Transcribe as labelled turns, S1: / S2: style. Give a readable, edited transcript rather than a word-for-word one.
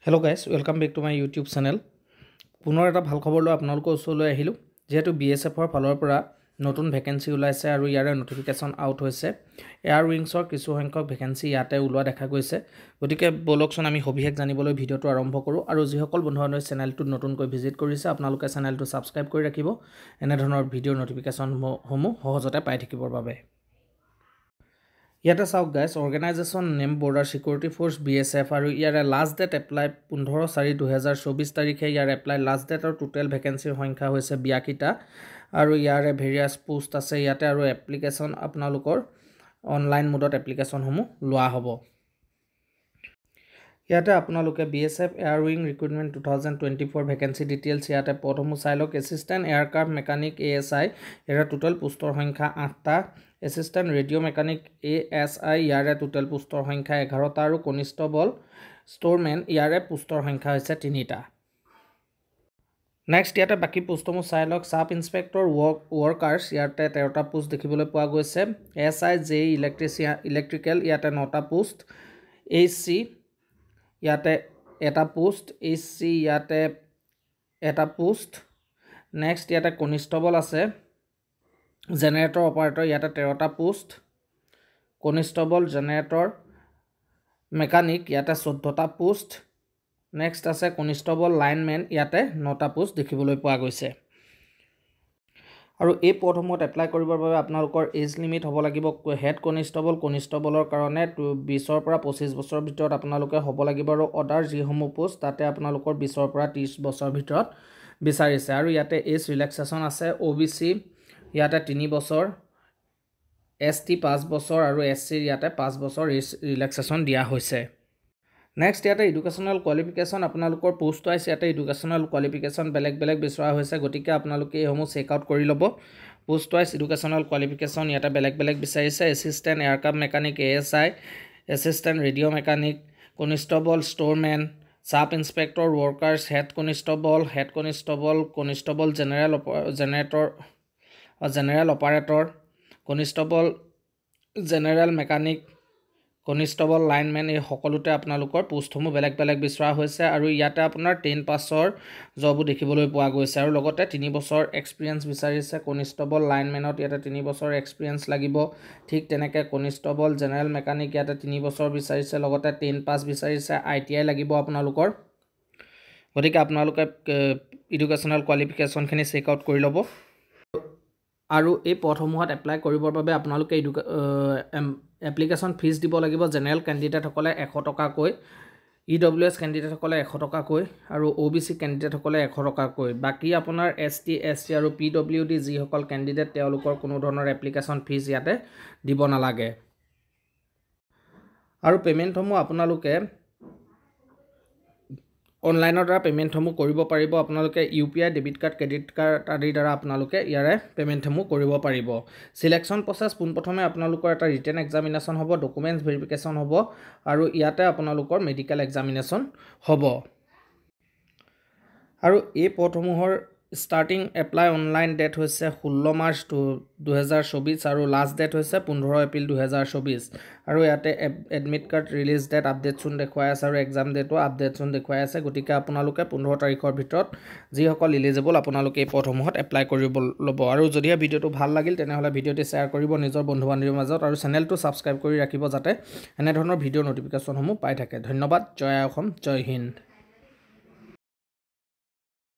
S1: Hello guys, welcome back to my YouTube channel. পুনৰ এটা ভাল খবৰ লৈ আপোনালোকৰ ওচৰলৈ আহিলো যেহেতু BSF ৰ ফালৰ পৰা নতুন ভ্যাকেন্সি ওলাইছে আৰু ইয়াৰে নটিফিকেশন আউট হৈছে এয়াৰ উইংছৰ কিছু সংখ্যক ভ্যাকেন্সি ইয়াতে ওলোৱা দেখা গৈছে গতিকে বলকচোন আমি সবিশেষ জানিবলৈ ভিডিওটো আৰম্ভ কৰো আৰু যিসকল বন্ধুবান্ধৱই চেনেলটো নতুনকৈ ভিজিট কৰিছে আপোনালোকে চেনেলটো সাবস্ক্ৰাইব কৰি ৰাখিব এনে ধৰণৰ ভিডিও নটিফিকেশন সমূহ সহজতে পাই থাকিবৰ বাবে Yata South guys, organization name Border Security Force BSF আৰু ইয়াৰে last date apply 15/4/2024 তাৰিখে ইয়াৰ apply last date আৰু total vacancy সংখ্যা হৈছে 82টা আৰু ইয়াৰে various post আছে ইয়াতে আৰু application আপোনালোকৰ online mode application সমূহ লোৱা হ'ব ইয়াতে আপোনালোকে BSF Air Wing Recruitment 2024 vacancy details ইয়াতে পদসমূহ চাই লওক assistant aircraft mechanic ASI ইয়াৰ total পোষ্টৰ সংখ্যা 8টা assistant radio mechanic ASI ইয়াৰে total পোষ্টৰ সংখ্যা 11টা আৰু constable storeman ইয়াৰে পোষ্টৰ সংখ্যা হৈছে 3টা Next ইয়াতে বাকি পোষ্টসমূহ চাই লওক সাব ইনস্পেক্টৰ workers ইয়াতে 13টা পোষ্ট দেখিবলৈ পোৱা গৈছে SI J electrical ইয়াতে 9টা পোষ্ট AC ইয়াতে এটা পোষ্ট AC ইয়াতে এটা পোষ্ট নেক্সট ইয়াতে কনস্টেবল আছে জেনাৰেটৰ অপাৰেটৰ ইয়াতে 13টা পোষ্ট কনস্টেবল জেনাৰেটৰ মেকানিক ইয়াতে 14টা পোষ্ট নেক্সট আছে কনস্টেবল লাইনম্যান ইয়াতে 9টা পোষ্ট দেখিবলৈ পোৱা গৈছে আৰু এই পদসমূহত এপ্লাই কৰিবৰ বাবে আপোনালোকৰ এজ লিমিট হ'ব লাগিব হেড কনস্টেবলৰ কাৰণে 20 ৰ পৰা 25 বছৰৰ ভিতৰত আপোনালোকে হ'ব লাগিব আৰু অৰ্ডাৰ যিসমূহ পোষ্ট তাতে আপোনালোকৰ 20 ৰ পৰা 30 বছৰৰ ভিতৰত বিচাৰিছে আৰু ইয়াতে এজ ৰিলেক্সেশন আছে OBC ইয়াতে 3 বছৰ ST 5 বছৰ আৰু SC ইয়াতে 5 বছৰ এজ ৰিলেক্সেশন দিয়া হৈছে Next ইয়াতে এডুকেশনাল কোৱালিফিকেশন আপোনালোকৰ পোষ্ট ওয়াইজ ইয়াতে এডুকেশনাল কোৱালিফিকেশন বেলেগ বিচৰা হৈছে গতিকে আপোনালোকে এইসমূহ চেক আউট কৰি ল'ব পোষ্ট ওয়াইজ এডুকেশনাল কোৱালিফিকেশন ইয়াতে বেলেগ বিচাৰিছে assistant aircraft mechanic ASI assistant radio mechanic constable storemen sub inspector workers head constable general operator constable general mechanic constable lineman এই সকলোতে আপোনালোকৰ পোষ্টসমূহ বেলেগ বিচৰা হৈছে আৰু ইয়াতে আপোনাৰ 10 পাছৰ জবো দেখিবলৈ পোৱা গৈছে আৰু লগতে 3 বছৰ এক্সপেৰিয়েন্স বিচাৰিছে কনস্টেবল লাইনম্যানত ইয়াতে 3 বছৰ এক্সপেৰিয়েন্স লাগিব ঠিক তেনেকৈ কনস্টেবল জেনাৰেল মেকানিক ইয়াতে 3 বছৰ বিচাৰিছে লগতে 10 পাছ বিচাৰিছে ITI লাগিব আপোনালোকৰ গতিকে আপোনালোকে এডুকেশনাল কোৱালিফিকেশন খিনি চেক আউট কৰি ল'ব আৰু এই পদসমূহত এপ্লাই কৰিবৰ বাবে আপোনালোকে এপ্লিকেশন ফিজ দিব লাগিব জেনাৰেল ক্যান্ডিডেট সকলে 100 টকাকৈ EWS ক্যান্ডিডেট সকলে 100 টকাকৈ আৰু OBC ক্যান্ডিডেট সকলে 100 টকাকৈ বাকি আপোনাৰ ST SC আৰু PWD যি সকল ক্যান্ডিডেট তেওঁলোকৰ কোনো ধৰণৰ এপ্লিকেশন ফিজ ইয়াতে দিব নালাগে আৰু পেমেন্টসমূহ আপোনালোকে অনলাইনৰ দ্বাৰা পেমেন্টসমূহ কৰিব পাৰিব আপোনালোকে UPI debit card credit card আদিৰ দ্বাৰা আপোনালোকে ইয়াৰে পেমেন্টসমূহ কৰিব পাৰিব সিলেকশন প্ৰসেস পোনপ্ৰথমে আপোনালোকৰ এটা ৰিটেন এক্সামিনেশন হ'ব ডকুমেন্টস ভেৰিফিকেশন হ'ব আৰু ইয়াতে আপোনালোকৰ মেডিকেল এক্সামিনেশন হ'ব আৰু এই পদসমূহৰ starting apply online date হৈছে 16 মাৰ্চ 2024 আৰু last date হৈছে 15 এপ্ৰিল 2024 আৰু ইয়াতে admit card release date update চোন দেখুৱাই আছে আৰু এক্সাম ডেটো আপডেট চোন দেখুৱাই আছে গতিকে আপোনালোকে 15 তাৰিখৰ ভিতৰত যি সকল এলিজিবল আপোনালোকে এই পদসমূহত এপ্লাই কৰিব ল'ব আৰু যদি ভিডিওটো ভাল লাগিল তেনেহলে ভিডিওটি শেয়াৰ কৰিব নিজৰ বন্ধু-বান্ধৱীৰ মাজত আৰু চেনেলটো সাবস্ক্ৰাইব কৰি ৰাখিব যাতে এনে ধৰণৰ ভিডিও নটিফিকেশন সমূহ পাই থাকে ধন্যবাদ জয় অসম জয় হিন্দ